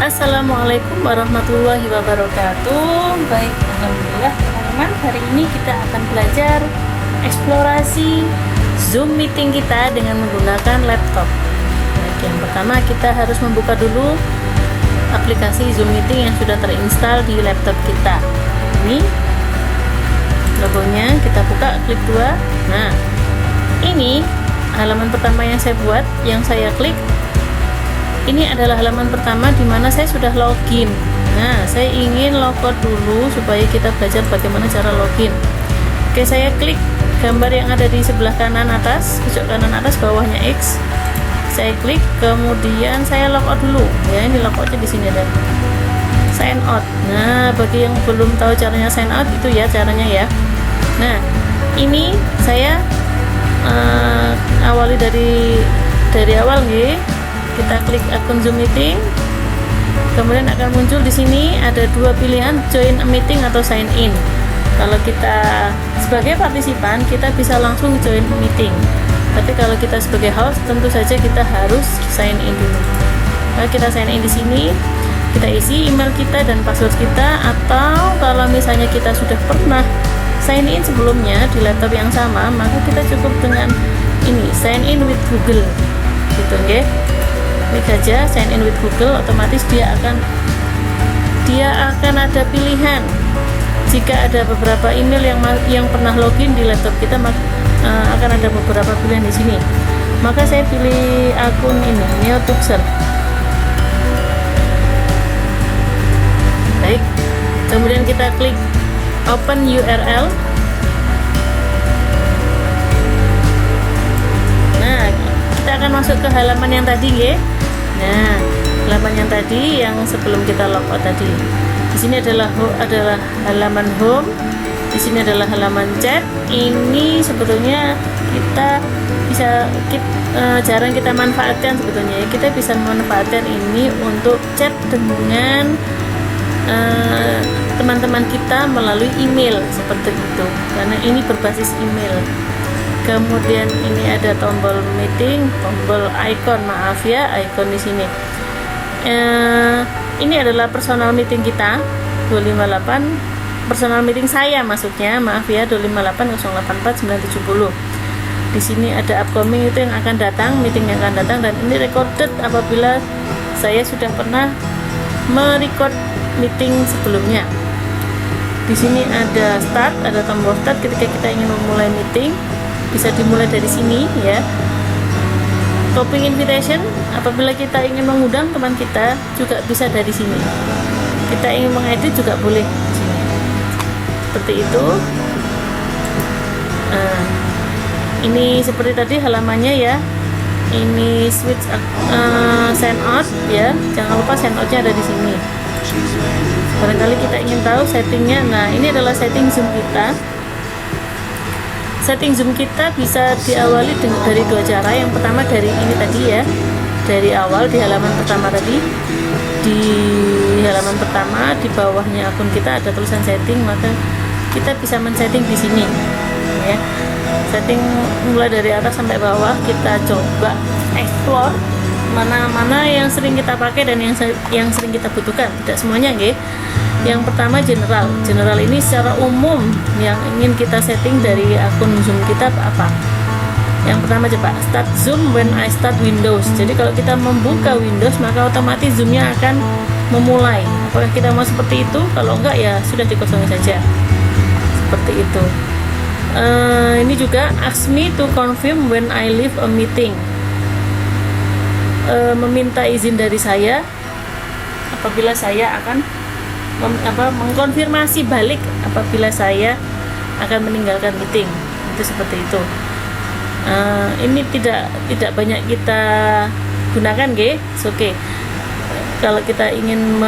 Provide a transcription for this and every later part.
Assalamualaikum warahmatullahi wabarakatuh. Baik, alhamdulillah teman-teman, hari ini kita akan belajar eksplorasi Zoom meeting kita dengan menggunakan laptop. Baik, yang pertama kita harus membuka dulu aplikasi Zoom meeting yang sudah terinstall di laptop kita. Ini logonya, kita buka, klik 2. Nah, ini halaman pertama yang saya buat, yang saya klik. Ini adalah halaman pertama di mana saya sudah login. Nah, saya ingin logout dulu supaya kita belajar bagaimana cara login. Oke, saya klik gambar yang ada di sebelah kanan atas, pojok kanan atas, bawahnya X. Saya klik, kemudian saya logout dulu. Ya, ini logoutnya di sini ada. Sign out. Nah, bagi yang belum tahu caranya sign out, itu ya caranya ya. Nah, ini saya awali dari awal nih. Kita klik akun Zoom meeting, kemudian akan muncul di sini ada dua pilihan, join a meeting atau sign in. Kalau kita sebagai partisipan, kita bisa langsung join meeting, tapi kalau kita sebagai host, tentu saja kita harus sign in dulu. Nah, kita sign in di sini, kita isi email kita dan password kita, atau kalau misalnya kita sudah pernah sign in sebelumnya di laptop yang sama, maka kita cukup dengan ini, sign in with Google gitu, oke. Klik aja sign in with Google, otomatis dia akan ada pilihan. Jika ada beberapa email yang pernah login di laptop kita, akan ada beberapa pilihan di sini. Maka saya pilih akun ini, Neotuxer. Baik, kemudian kita klik open URL. Nah, kita akan masuk ke halaman yang tadi ya. Nah, halaman yang tadi yang sebelum kita logout tadi. Di sini adalah halaman home. Di sini adalah halaman chat. Ini sebetulnya kita bisa jarang kita manfaatkan sebetulnya. Kita bisa memanfaatkan ini untuk chat dengan teman-teman kita melalui email seperti itu. Karena ini berbasis email. Kemudian ini ada tombol meeting, tombol icon, maaf ya, icon di sini. Ini adalah personal meeting kita 258, personal meeting saya maksudnya, maaf ya, 258084970. Di sini ada upcoming, itu yang akan datang, meeting yang akan datang, dan ini recorded apabila saya sudah pernah merecord meeting sebelumnya. Di sini ada start, ada tombol start ketika kita ingin memulai meeting. Bisa dimulai dari sini ya. Copying invitation, apabila kita ingin mengundang teman kita juga bisa dari sini. Kita ingin mengedit juga boleh di sini. Seperti itu. Nah, ini seperti tadi halamannya ya. Ini switch sign out ya. Jangan lupa sign outnya ada di sini. Barangkali kita ingin tahu settingnya. Nah, ini adalah setting Zoom kita. Setting Zoom kita bisa diawali dari dua cara. Yang pertama dari ini tadi ya, dari awal di halaman pertama tadi. Di halaman pertama di bawahnya akun kita ada tulisan setting, maka kita bisa men-setting di sini ya. Setting mulai dari atas sampai bawah, kita coba explore mana yang sering kita pakai dan yang sering kita butuhkan. Tidak semuanya nggih. Yang pertama general ini secara umum yang ingin kita setting dari akun Zoom kita apa? Yang pertama coba start Zoom when I start Windows. Jadi kalau kita membuka Windows, maka otomatis Zoomnya akan memulai. Apakah kita mau seperti itu? Kalau enggak ya sudah dikosongin saja. Seperti itu. Ini juga ask me to confirm when I leave a meeting. Meminta izin dari saya apabila saya akan mengkonfirmasi balik apabila saya akan meninggalkan meeting. Itu seperti itu. Ini tidak banyak kita gunakan, oke. Kalau kita ingin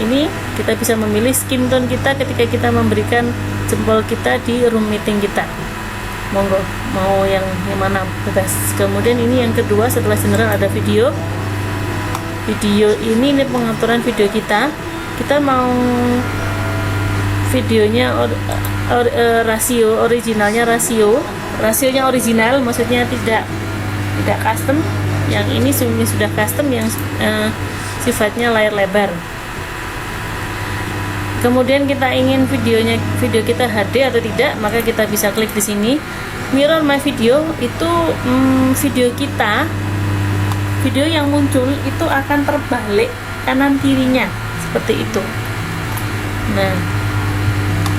ini kita bisa memilih skin tone kita ketika kita memberikan jempol kita di room meeting kita. Monggo, mau yang mana bebas. Kemudian ini yang kedua, setelah general ada video. Video ini pengaturan video kita. Kita mau videonya rasionya original, maksudnya tidak custom. Yang ini sudah custom, yang sifatnya layar lebar. Kemudian kita ingin video kita HD atau tidak, maka kita bisa klik di sini mirror my video. Itu video yang muncul itu akan terbalik kanan kirinya seperti itu. Nah,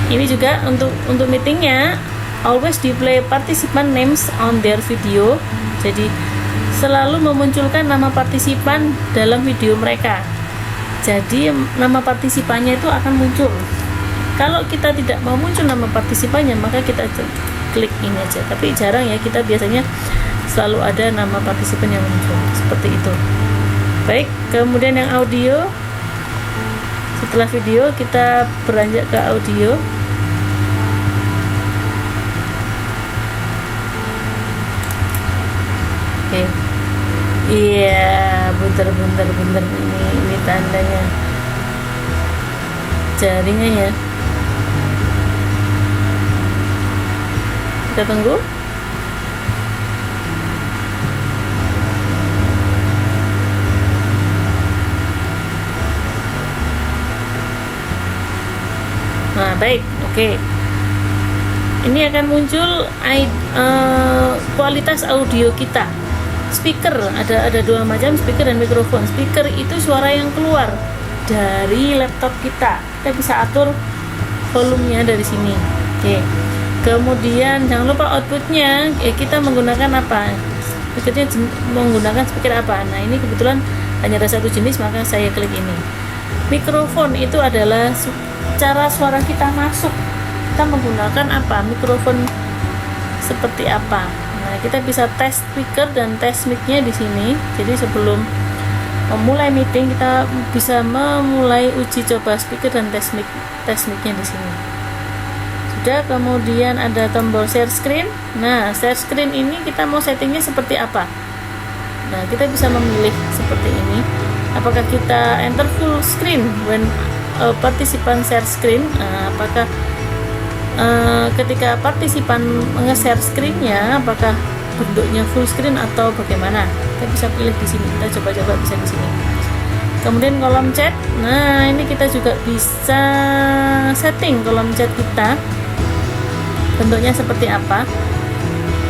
ini juga untuk meetingnya, always display participant names on their video. Jadi selalu memunculkan nama partisipan dalam video mereka. Jadi nama partisipannya itu akan muncul. Kalau kita tidak mau muncul nama partisipannya, maka kita klik ini aja. Tapi jarang ya, kita biasanya selalu ada nama partisipan yang muncul seperti itu. Baik, kemudian yang audio. Setelah video kita beranjak ke audio. Oke. Iya, bentar ini tandanya jaringnya ya. Kita tunggu. Nah, baik, oke. Ini akan muncul kualitas audio kita. Speaker, ada dua macam, speaker dan mikrofon. Speaker itu suara yang keluar dari laptop kita. Kita bisa atur volumenya dari sini. Oke. Kemudian jangan lupa outputnya, kita menggunakan apa? Speakernya menggunakan speaker apa? Nah, ini kebetulan hanya ada satu jenis, maka saya klik ini. Mikrofon itu adalah cara suara kita masuk. Kita menggunakan apa? Mikrofon seperti apa? Nah, kita bisa tes speaker dan tes mic-nya di sini. Jadi sebelum memulai meeting, kita bisa memulai uji coba speaker dan tes mic-nya di sini. Sudah, kemudian ada tombol share screen. Nah, share screen ini kita mau settingnya seperti apa? Nah, kita bisa memilih seperti ini. Apakah kita enter full screen when participant share screen? Nah, apakah ketika partisipan nge-share screen-nya, apakah bentuknya full screen atau bagaimana? Kita bisa pilih di sini. Kita coba-coba bisa di sini. Kemudian kolom chat. Nah, ini kita juga bisa setting kolom chat kita bentuknya seperti apa.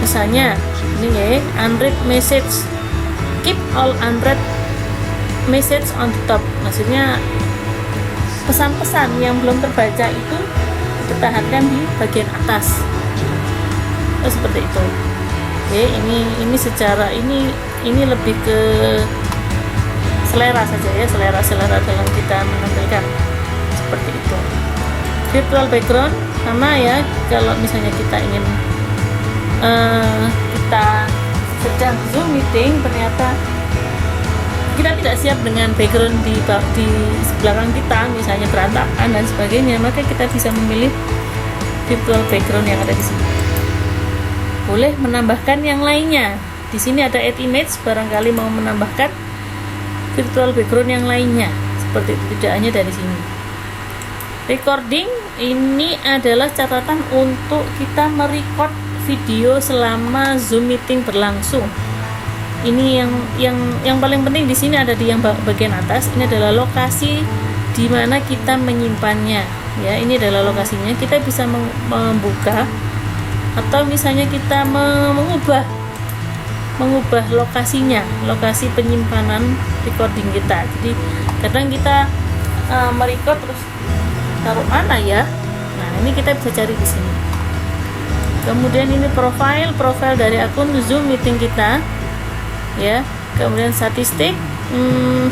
Misalnya ini ya, unread message, keep all unread message on the top. Maksudnya pesan-pesan yang belum terbaca itu dipertahankan di bagian atas. Seperti itu. Oke, ini secara ini lebih ke selera saja ya, selera dalam kita menampilkan seperti itu. Virtual background sama ya, kalau misalnya kita ingin kita sedang Zoom meeting, ternyata kita tidak siap dengan background di belakang kita, misalnya berantakan dan sebagainya, maka kita bisa memilih virtual background yang ada di sini. Boleh menambahkan yang lainnya. Di sini ada add image, barangkali mau menambahkan virtual background yang lainnya. Seperti itu, tidak hanya dari sini. Recording ini adalah catatan untuk kita merecord video selama Zoom meeting berlangsung. Ini yang paling penting di sini ada di yang bagian atas. Ini adalah lokasi di mana kita menyimpannya. Ya, ini adalah lokasinya. Kita bisa membuka atau misalnya kita mengubah lokasinya, lokasi penyimpanan recording kita. Jadi kadang kita merecord terus taruh mana ya? Nah, ini kita bisa cari di sini. Kemudian ini profil dari akun Zoom meeting kita. Ya, kemudian statistik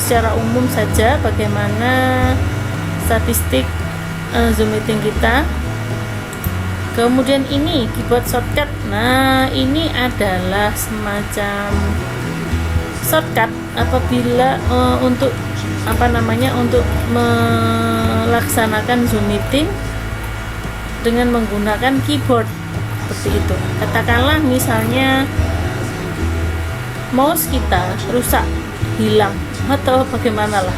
secara umum saja, bagaimana statistik Zoom meeting kita. Kemudian ini keyboard shortcut. Nah, ini adalah semacam shortcut apabila untuk untuk melaksanakan Zoom meeting dengan menggunakan keyboard seperti itu. Katakanlah misalnya mouse kita rusak, hilang, atau bagaimana lah,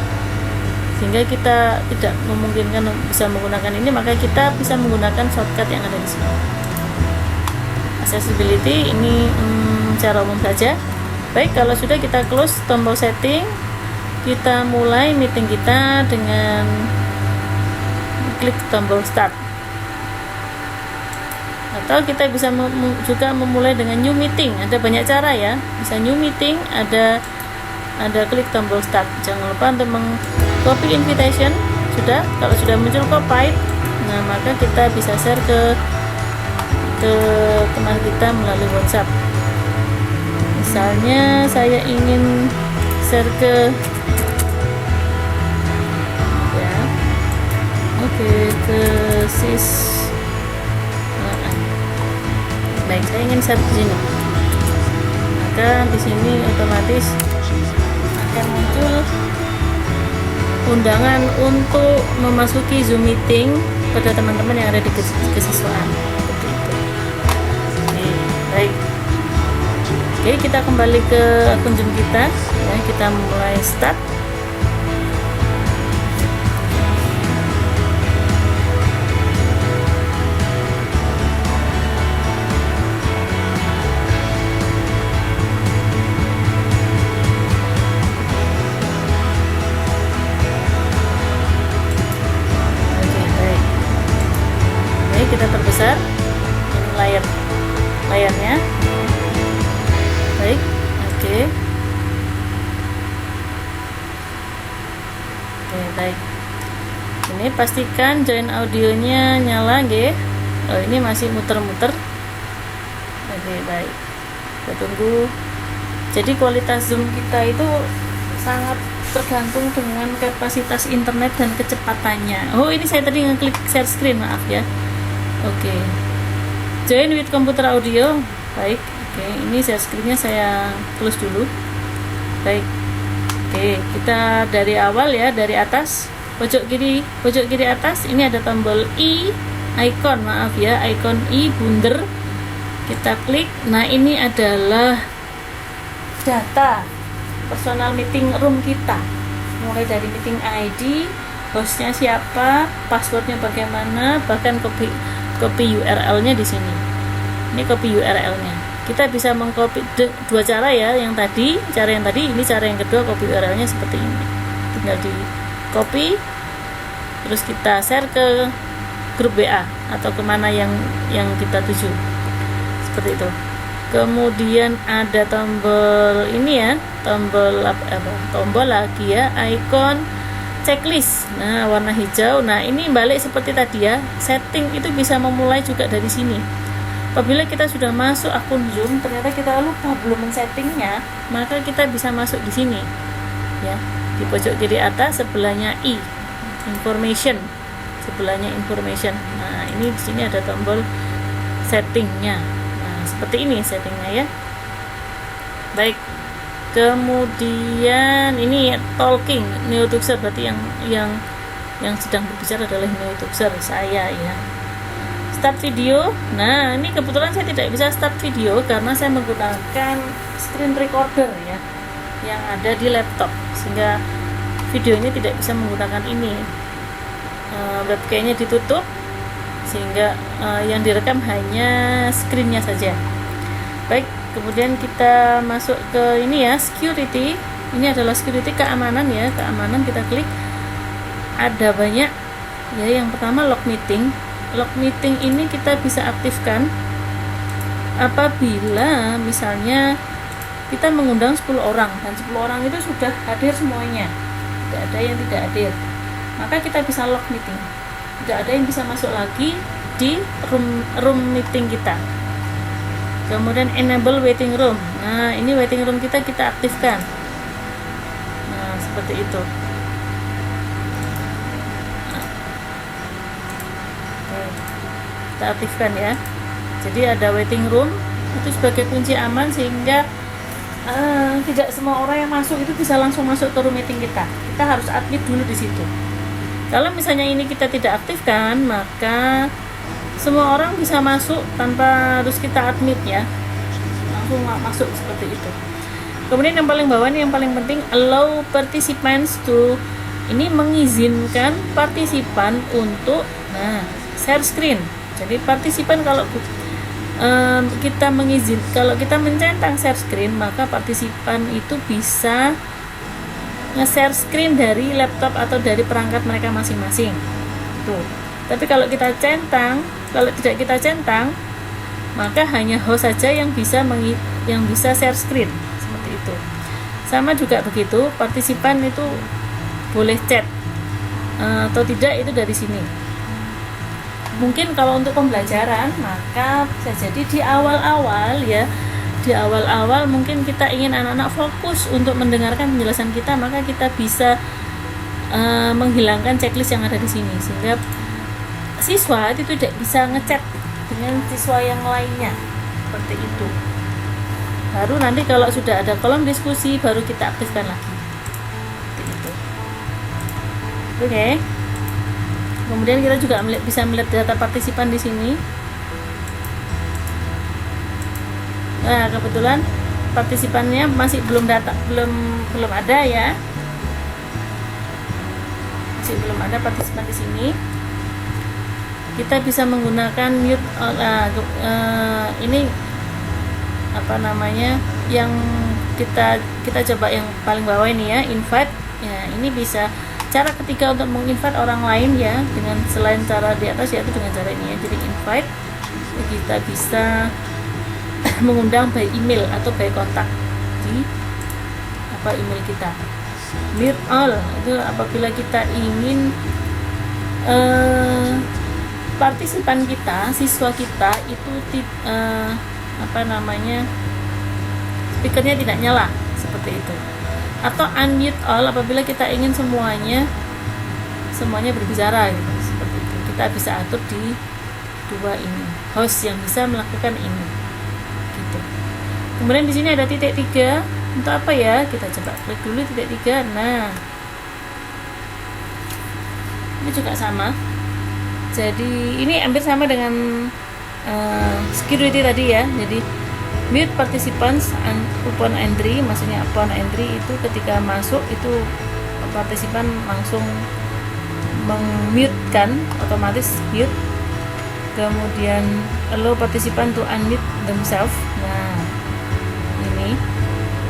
sehingga kita tidak memungkinkan bisa menggunakan ini, maka kita bisa menggunakan shortcut yang ada di sini. Accessibility ini secara umum saja. Baik, kalau sudah kita close tombol setting, kita mulai meeting kita dengan klik tombol start, atau kita bisa juga memulai dengan new meeting. Ada banyak cara ya, bisa new meeting, ada klik tombol start. Jangan lupa untuk copy invitation. Kalau sudah muncul copy, nah maka kita bisa share ke teman kita melalui WhatsApp. Misalnya saya ingin share ke ke sis. Baik, saya ingin share di sini. Maka di sini otomatis akan muncul undangan untuk memasuki Zoom meeting pada teman-teman yang ada di kesiswaan. Seperti itu. Oke, baik. Oke, kita kembali ke akun Zoom kita. Ya, kita mulai start. Kita perbesar layarnya. Baik, oke, baik. Ini pastikan join audionya nyala, nggih. Oh, ini masih muter-muter. Oke, baik. Kita tunggu. Jadi kualitas Zoom kita itu sangat tergantung dengan kapasitas internet dan kecepatannya. Oh, ini saya tadi ngeklik share screen, maaf ya. Oke, join with computer audio. Baik, oke, ini share screen-nya saya close dulu. Baik, oke, kita dari awal ya, dari atas pojok kiri atas ini ada tombol icon bunder. Kita klik. Nah, ini adalah data personal meeting room kita, mulai dari meeting ID, hostnya siapa, passwordnya bagaimana, bahkan copy URL-nya di sini. Ini copy URL-nya. Kita bisa mengcopy dua cara ya, ini cara yang kedua, copy URL-nya seperti ini. Tinggal di copy, terus kita share ke grup WA atau kemana yang kita tuju. Seperti itu. Kemudian ada tombol ini ya, tombol lagi ya, icon checklist. Nah, warna hijau. Nah, ini balik seperti tadi ya. Setting itu bisa memulai juga dari sini. Apabila kita sudah masuk akun Zoom, ternyata kita lupa belum men-settingnya, maka kita bisa masuk di sini. Ya, di pojok kiri atas sebelahnya information. Sebelahnya information. Nah, ini di sini ada tombol settingnya. Nah, seperti ini settingnya ya. Baik. Kemudian ini talking NeoTuxer, berarti yang sedang berbicara adalah NeoTuxer, saya ya. Start video. Nah, ini kebetulan saya tidak bisa start video karena saya menggunakan screen recorder ya, yang ada di laptop, sehingga video ini tidak bisa menggunakan ini. Webcamnya ditutup, sehingga yang direkam hanya screennya saja. Baik. Kemudian kita masuk ke ini ya, security. Ini adalah security, keamanan ya, keamanan. Kita klik. Ada banyak ya. Yang pertama log meeting. Log meeting ini kita bisa aktifkan apabila misalnya kita mengundang 10 orang dan 10 orang itu sudah hadir semuanya, tidak ada yang tidak hadir, maka kita bisa log meeting. Tidak ada yang bisa masuk lagi di room meeting kita. Kemudian enable waiting room. Nah, ini waiting room kita aktifkan. Nah, seperti itu. Kita aktifkan ya. Jadi ada waiting room itu sebagai kunci aman, sehingga tidak semua orang yang masuk itu bisa langsung masuk ke room meeting kita. Kita harus admit dulu di situ. Kalau misalnya ini kita tidak aktifkan, maka semua orang bisa masuk tanpa harus kita admit ya, langsung masuk seperti itu. Kemudian yang paling bawah ini yang paling penting, allow participants to, ini mengizinkan partisipan untuk share screen. Jadi partisipan kalau kalau kita mencentang share screen, maka partisipan itu bisa nge-share screen dari laptop atau dari perangkat mereka masing-masing. Tuh. Tapi kalau kita centang, kalau tidak kita centang, maka hanya host saja yang bisa share screen seperti itu. Sama juga begitu, partisipan itu boleh chat atau tidak itu dari sini. Mungkin kalau untuk pembelajaran, maka bisa jadi di awal-awal ya, di awal-awal mungkin kita ingin anak-anak fokus untuk mendengarkan penjelasan kita, maka kita bisa menghilangkan checklist yang ada di sini, sehingga siswa itu tidak bisa ngechat dengan siswa yang lainnya seperti itu. Baru nanti kalau sudah ada kolom diskusi baru kita aktifkan lagi seperti itu. Oke. Kemudian kita juga bisa melihat data partisipan di sini. Nah, kebetulan partisipannya masih belum ada ya. Masih belum ada partisipan di sini. Kita bisa menggunakan mute ini apa namanya? Yang kita coba yang paling bawah ini ya, invite. Ya, ini bisa cara ketiga untuk menginvite orang lain ya, dengan selain cara di atas yaitu dengan cara ini ya. Jadi invite, kita bisa mengundang by email atau by kontak di email kita. Mute all itu apabila kita ingin partisipan kita, siswa kita itu speakernya tidak nyala seperti itu. Atau unmute all apabila kita ingin semuanya berbicara gitu, seperti itu. Kita bisa atur di dua ini, host yang bisa melakukan ini gitu. Kemudian di sini ada titik 3 untuk apa ya, kita coba klik dulu titik 3. Nah, ini juga sama, jadi ini hampir sama dengan security tadi ya. Jadi mute participants upon entry, maksudnya upon entry itu ketika masuk itu partisipan langsung meng-mute kan, otomatis mute. Kemudian allow partisipan to unmute themselves. Nah, ini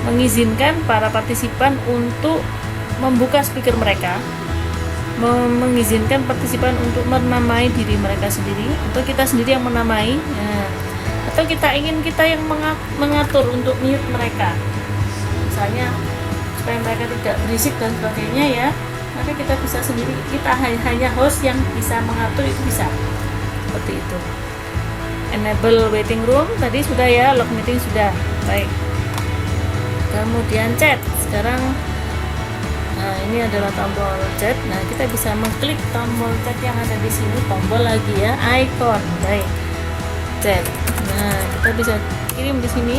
mengizinkan para partisipan untuk membuka speaker mereka, mengizinkan partisipan untuk menamai diri mereka sendiri atau kita sendiri yang menamai. Nah, atau kita yang mengatur untuk mute mereka, misalnya supaya mereka tidak berisik dan sebagainya ya, maka kita bisa sendiri, kita hanya host yang bisa mengatur, itu bisa seperti itu. Enable waiting room tadi sudah ya, log meeting sudah, baik. Kemudian chat, sekarang nah ini adalah tombol chat. Nah, kita bisa mengklik tombol chat yang ada di sini, tombol lagi ya, icon, baik, chat. Nah, kita bisa kirim di sini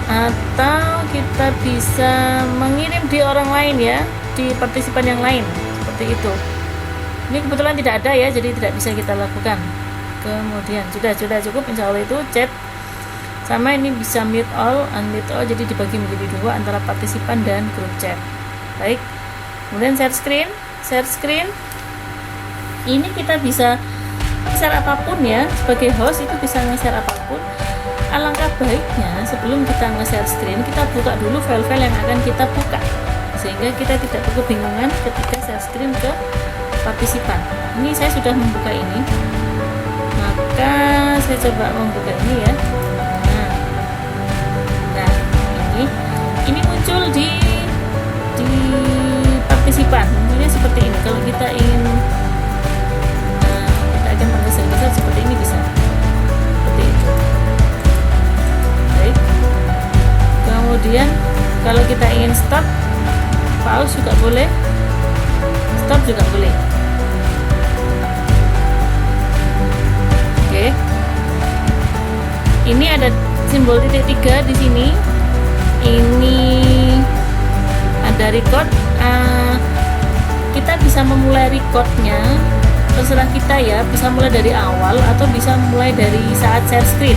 atau kita bisa mengirim di orang lain ya, di partisipan yang lain seperti itu. Ini kebetulan tidak ada ya, jadi tidak bisa kita lakukan. Kemudian sudah cukup, insya Allah itu chat. Sama ini bisa mute all, unmute all, jadi dibagi menjadi dua antara partisipan dan grup chat. Baik. Kemudian share screen. Ini kita bisa share apapun ya, sebagai host itu bisa nge-share apapun. Alangkah baiknya sebelum kita nge-share screen, kita buka dulu file-file yang akan kita buka, sehingga kita tidak kebingungan ketika share screen ke partisipan. Ini saya sudah membuka ini, maka saya coba membuka ini ya. Nah ini muncul di partisipan, mungkinnya seperti ini. Kalau kita ingin kita akan menggeser-geser seperti ini, bisa seperti itu. Baik. Kemudian kalau kita ingin stop, pause juga boleh, stop juga boleh. Oke. Ini ada simbol titik 3 di sini. Ini ada record. Kita bisa memulai recordnya, terserah kita ya, bisa mulai dari awal atau bisa mulai dari saat share screen.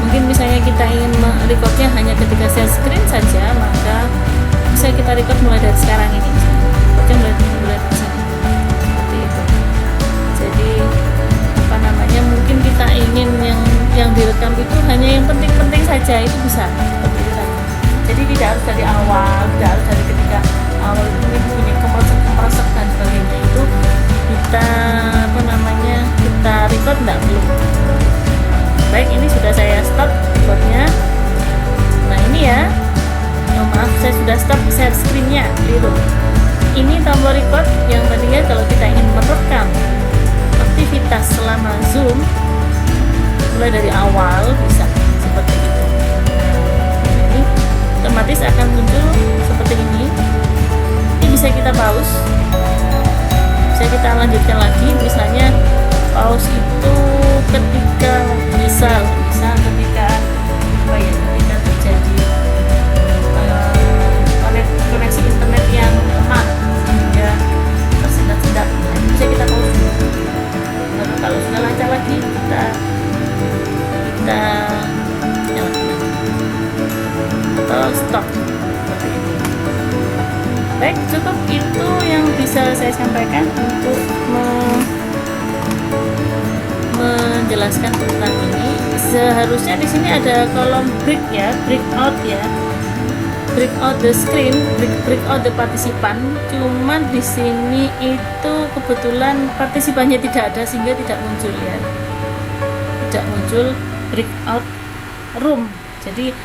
Mungkin misalnya kita ingin recordnya hanya ketika share screen saja, maka bisa kita record mulai dari sekarang ini, recordnya mulai dari sini, seperti itu. Jadi mungkin kita ingin yang direkam itu hanya yang penting-penting saja, itu bisa seperti itu. Jadi tidak harus dari awal, tidak harus dari ketika yang tadi ya, kalau kita ingin merekam aktivitas selama Zoom mulai dari awal bisa seperti itu. Ini otomatis akan muncul seperti ini. Ini bisa kita pause, bisa kita lanjutkan lagi. Misalnya pause itu ketika bisa ketika apa ya, ketika terjadi koneksi internet yang lemah sehingga tersendat-sendat, bisa kita pause dulu. Lalu kalau sudah lancar lagi kita nyalakan atau stop seperti itu. Baik, cukup itu yang bisa saya sampaikan untuk menjelaskan tentang ini. Seharusnya di sini ada kolom break ya, breakout ya, breakout the screen, breakout the participant. Cuman di sini itu kebetulan partisipannya tidak ada sehingga tidak muncul ya, tidak muncul breakout room. Jadi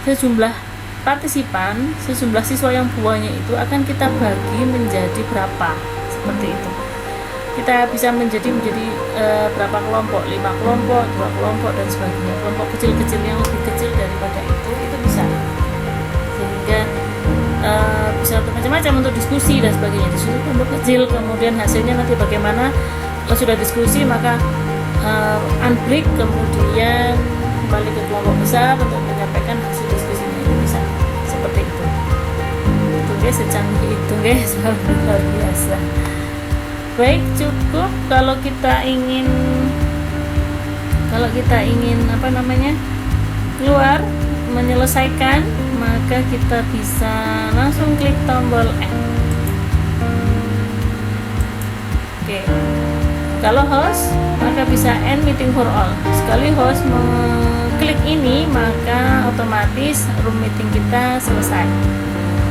sejumlah partisipan, sejumlah siswa yang buahnya itu akan kita bagi menjadi berapa, seperti itu. Kita bisa menjadi berapa kelompok, 5 kelompok, 2 kelompok dan sebagainya. Kelompok kecil-kecil yang lebih kecil daripada itu bisa, sehingga bisa untuk macam-macam, untuk diskusi dan sebagainya. Diskusi kelompok kecil, kemudian hasilnya nanti bagaimana. Kalau sudah diskusi maka unbreak, kemudian kembali ke kelompok besar untuk menyampaikan hasil diskusinya. Itu bisa seperti itu. Itu guys, secanggih itu guys, luar biasa. Baik, cukup. Kalau kita ingin keluar menyelesaikan, maka kita bisa langsung klik tombol N. Oke. Kalau host, maka bisa end meeting for all. Sekali host mengklik ini, maka otomatis room meeting kita selesai.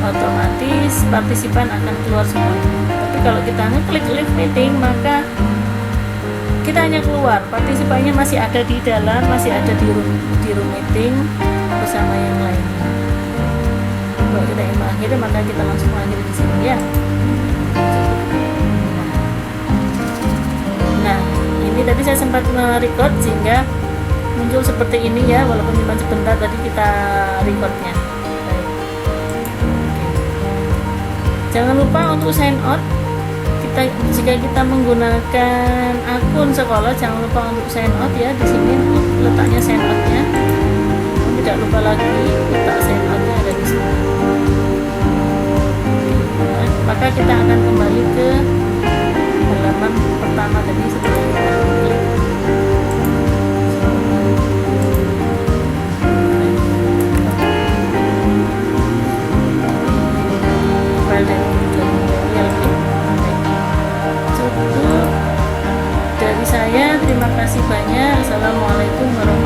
Otomatis partisipan akan keluar semua. Tapi kalau kita ngeklik leave meeting, maka kita hanya keluar, partisipannya masih ada di dalam, masih ada di room meeting bersama yang lainnya. Kalau kita ingin mengakhiri, maka kita langsung mengakhiri di sini ya. Nah, ini tadi saya sempat merecord sehingga muncul seperti ini ya, walaupun cuma sebentar tadi kita recordnya. Baik. Jangan lupa untuk sign out. Jika kita menggunakan akun sekolah, jangan lupa untuk sign out ya. Di sini letaknya sign outnya. Tidak lupa lagi letak sign outnya ada di sini. Nah, maka kita akan kembali ke halaman pertama tadi setelah kita klik. File dan tutorial ini. Cukup dari saya, terima kasih banyak. Assalamualaikum warahmatullahi wabarakatuh.